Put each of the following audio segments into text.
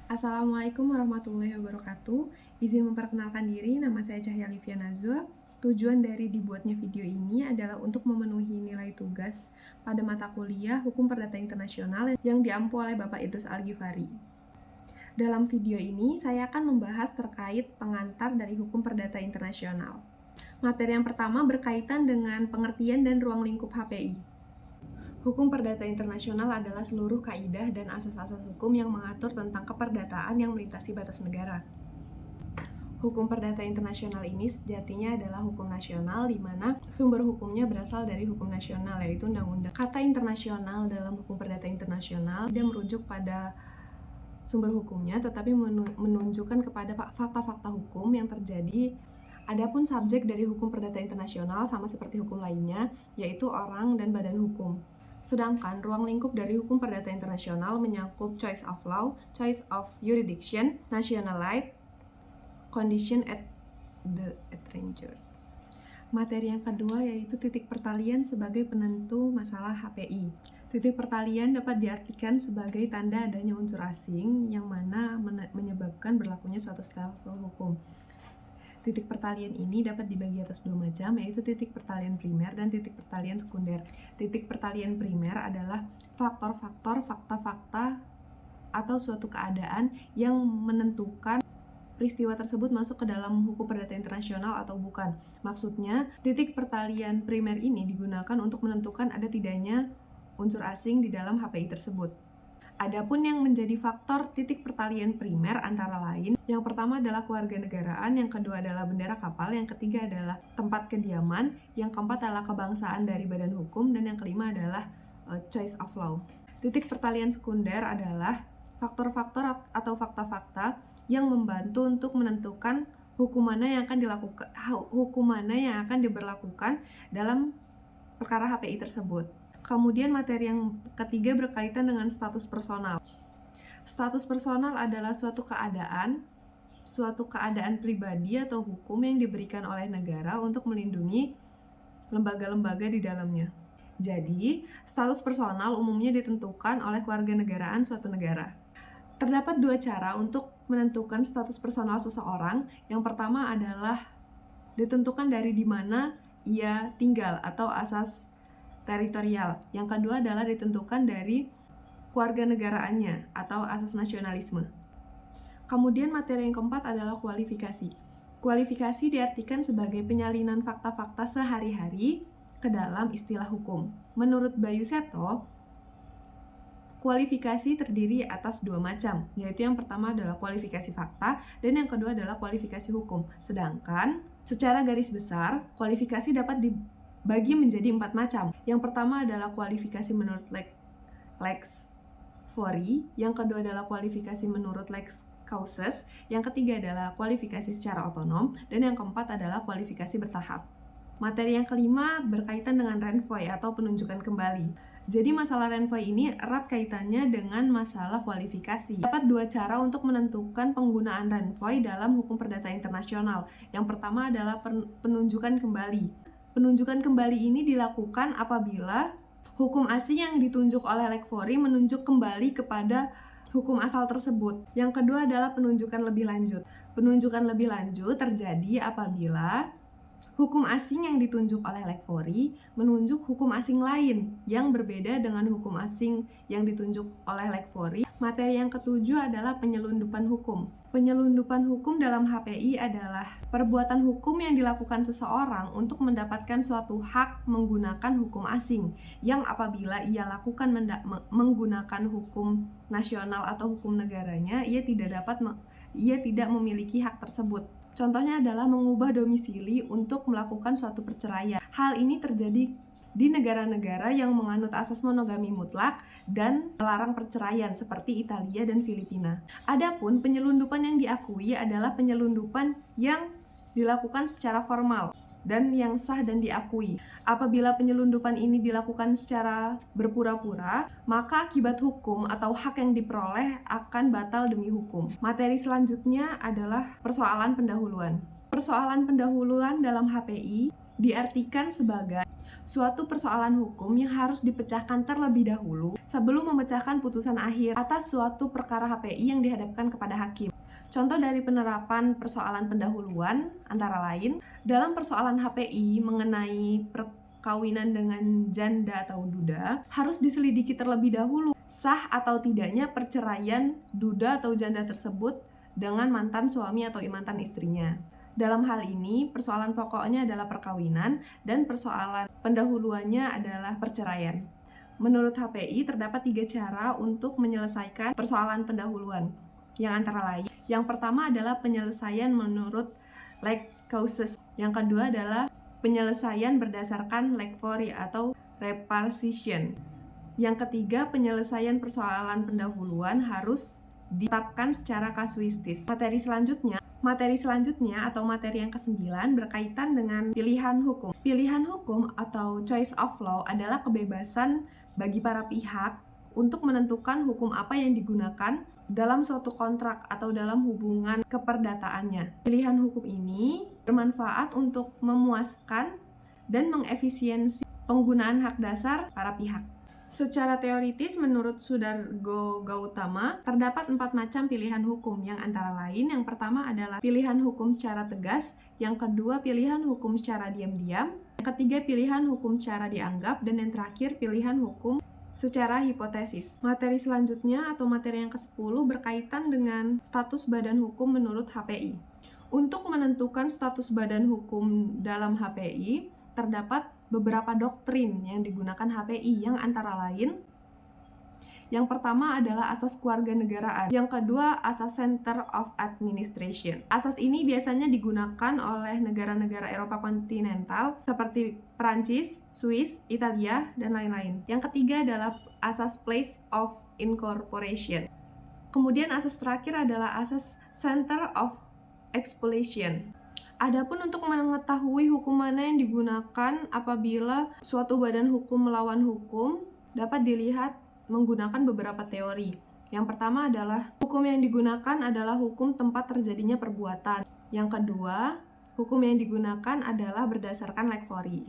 Assalamualaikum warahmatullahi wabarakatuh. Izin memperkenalkan diri, nama saya Cahya Livia Nazwa. Tujuan dari dibuatnya video ini adalah untuk memenuhi nilai tugas pada mata kuliah Hukum Perdata Internasional yang diampu oleh Bapak Idrus Al-Ghifari. Dalam video ini, saya akan membahas terkait pengantar dari Hukum Perdata Internasional. Materi yang pertama berkaitan dengan pengertian dan ruang lingkup HPI. Hukum perdata internasional adalah seluruh kaidah dan asas-asas hukum yang mengatur tentang keperdataan yang melintasi batas negara. Hukum perdata internasional ini sejatinya adalah hukum nasional di mana sumber hukumnya berasal dari hukum nasional, yaitu undang-undang. Kata internasional dalam hukum perdata internasional tidak merujuk pada sumber hukumnya, tetapi menunjukkan kepada fakta-fakta hukum yang terjadi. Adapun subjek dari hukum perdata internasional sama seperti hukum lainnya, yaitu orang dan badan hukum. Sedangkan ruang lingkup dari hukum perdata internasional menyakup choice of law, choice of jurisdiction, nationality, condition at the arrangers. Materi yang kedua yaitu titik pertalian sebagai penentu masalah HPI. Titik pertalian dapat diartikan sebagai tanda adanya unsur asing yang mana menyebabkan berlakunya suatu style hukum. Titik pertalian ini dapat dibagi atas dua macam, yaitu titik pertalian primer dan titik pertalian sekunder. Titik pertalian primer adalah faktor-faktor, fakta-fakta, atau suatu keadaan yang menentukan peristiwa tersebut masuk ke dalam hukum perdata internasional atau bukan. Maksudnya, titik pertalian primer ini digunakan untuk menentukan ada tidaknya unsur asing di dalam HPI tersebut. Adapun yang menjadi faktor titik pertalian primer antara lain, yang pertama adalah kewarganegaraan, yang kedua adalah bendera kapal, yang ketiga adalah tempat kediaman, yang keempat adalah kebangsaan dari badan hukum, dan yang kelima adalah choice of law. Titik pertalian sekunder adalah faktor-faktor atau fakta-fakta yang membantu untuk menentukan hukum mana yang akan diberlakukan dalam perkara HPI tersebut. Kemudian materi yang ketiga berkaitan dengan status personal. Status personal adalah suatu keadaan pribadi atau hukum yang diberikan oleh negara untuk melindungi lembaga-lembaga di dalamnya. Jadi, status personal umumnya ditentukan oleh kewarganegaraan suatu negara. Terdapat dua cara untuk menentukan status personal seseorang. Yang pertama adalah ditentukan dari di mana ia tinggal atau asas teritorial. Yang kedua adalah ditentukan dari kewarganegaraannya atau asas nasionalisme. Kemudian materi yang keempat adalah kualifikasi. Kualifikasi diartikan sebagai penyalinan fakta-fakta sehari-hari ke dalam istilah hukum. Menurut Bayu Seto, kualifikasi terdiri atas dua macam, yaitu yang pertama adalah kualifikasi fakta dan yang kedua adalah kualifikasi hukum. Sedangkan secara garis besar, kualifikasi dapat dibagi menjadi 4 macam. Yang pertama adalah kualifikasi menurut lex fori, yang kedua adalah kualifikasi menurut lex causes, yang ketiga adalah kualifikasi secara otonom, dan yang keempat adalah kualifikasi bertahap. Materi yang kelima berkaitan dengan renvoi atau penunjukan kembali. Jadi masalah renvoi ini erat kaitannya dengan masalah kualifikasi. Dapat dua cara untuk menentukan penggunaan renvoi dalam hukum perdata internasional. Yang pertama adalah penunjukan kembali. Penunjukan kembali ini dilakukan apabila hukum asing yang ditunjuk oleh lex fori menunjuk kembali kepada hukum asal tersebut. Yang kedua adalah penunjukan lebih lanjut. Penunjukan lebih lanjut terjadi apabila hukum asing yang ditunjuk oleh lex fori menunjuk hukum asing lain yang berbeda dengan hukum asing yang ditunjuk oleh lex fori. Materi yang ketujuh adalah penyelundupan hukum. Penyelundupan hukum dalam HPI adalah perbuatan hukum yang dilakukan seseorang untuk mendapatkan suatu hak menggunakan hukum asing yang apabila ia lakukan menggunakan hukum nasional atau hukum negaranya, ia tidak memiliki hak tersebut. Contohnya adalah mengubah domisili untuk melakukan suatu perceraian. Hal ini terjadi di negara-negara yang menganut asas monogami mutlak dan melarang perceraian seperti Italia dan Filipina. Adapun penyelundupan yang diakui adalah penyelundupan yang dilakukan secara formal dan yang sah dan diakui. Apabila penyelundupan ini dilakukan secara berpura-pura, maka akibat hukum atau hak yang diperoleh akan batal demi hukum. Materi selanjutnya adalah persoalan pendahuluan. Persoalan pendahuluan dalam HPI diartikan sebagai suatu persoalan hukum yang harus dipecahkan terlebih dahulu sebelum memecahkan putusan akhir atas suatu perkara HPI yang dihadapkan kepada hakim. Contoh dari penerapan persoalan pendahuluan antara lain, dalam persoalan HPI mengenai perkawinan dengan janda atau duda, harus diselidiki terlebih dahulu sah atau tidaknya perceraian duda atau janda tersebut dengan mantan suami atau mantan istrinya. Dalam hal ini, persoalan pokoknya adalah perkawinan dan persoalan pendahuluannya adalah perceraian. Menurut HPI, terdapat 3 cara untuk menyelesaikan persoalan pendahuluan, yang antara lain, yang pertama adalah penyelesaian menurut leg causes, yang kedua adalah penyelesaian berdasarkan leg fori atau repartition, yang ketiga penyelesaian persoalan pendahuluan harus ditetapkan secara kasuistis. Materi selanjutnya atau materi yang ke-9 berkaitan dengan pilihan hukum. Pilihan hukum atau choice of law adalah kebebasan bagi para pihak untuk menentukan hukum apa yang digunakan dalam suatu kontrak atau dalam hubungan keperdataannya. Pilihan hukum ini bermanfaat untuk memuaskan dan mengefisiensi penggunaan hak dasar para pihak. Secara teoritis, menurut Sudargo Gautama, terdapat 4 macam pilihan hukum, yang antara lain yang pertama adalah pilihan hukum secara tegas, yang kedua pilihan hukum secara diam-diam, yang ketiga pilihan hukum secara dianggap, dan yang terakhir pilihan hukum secara hipotesis. Materi selanjutnya atau materi yang ke-10 berkaitan dengan status badan hukum menurut HPI. Untuk menentukan status badan hukum dalam HPI, terdapat beberapa doktrin yang digunakan HPI, yang antara lain yang pertama adalah asas kewarganegaraan, yang kedua asas Center of Administration. Asas ini biasanya digunakan oleh negara-negara Eropa kontinental seperti Perancis, Swiss, Italia, dan lain-lain. Yang ketiga adalah asas Place of Incorporation. Kemudian asas terakhir adalah asas Center of Expulsion. Adapun untuk mengetahui hukum mana yang digunakan apabila suatu badan hukum melawan hukum, dapat dilihat menggunakan beberapa teori. Yang pertama adalah hukum yang digunakan adalah hukum tempat terjadinya perbuatan. Yang kedua, hukum yang digunakan adalah berdasarkan leg fori.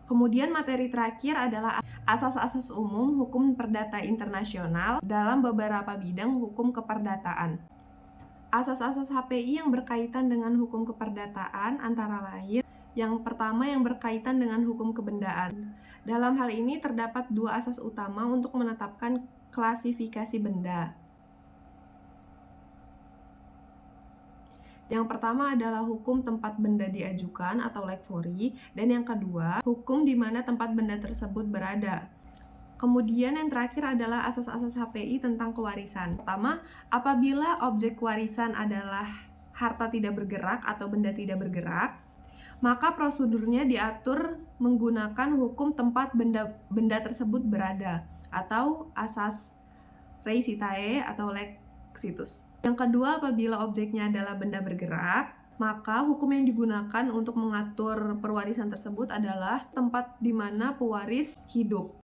Kemudian materi terakhir adalah asas-asas umum hukum perdata internasional dalam beberapa bidang hukum keperdataan. Asas-asas HPI yang berkaitan dengan hukum keperdataan antara lain, yang pertama yang berkaitan dengan hukum kebendaan. Dalam hal ini terdapat 2 asas utama untuk menetapkan klasifikasi benda. Yang pertama adalah hukum tempat benda diajukan atau leg fori, dan yang kedua, hukum di mana tempat benda tersebut berada. Kemudian yang terakhir adalah asas-asas HPI tentang kewarisan. Pertama, apabila objek warisan adalah harta tidak bergerak atau benda tidak bergerak, maka prosedurnya diatur menggunakan hukum tempat benda tersebut berada atau asas Res Itae atau Lex Situs. Yang kedua, apabila objeknya adalah benda bergerak, maka hukum yang digunakan untuk mengatur perwarisan tersebut adalah tempat di mana pewaris hidup.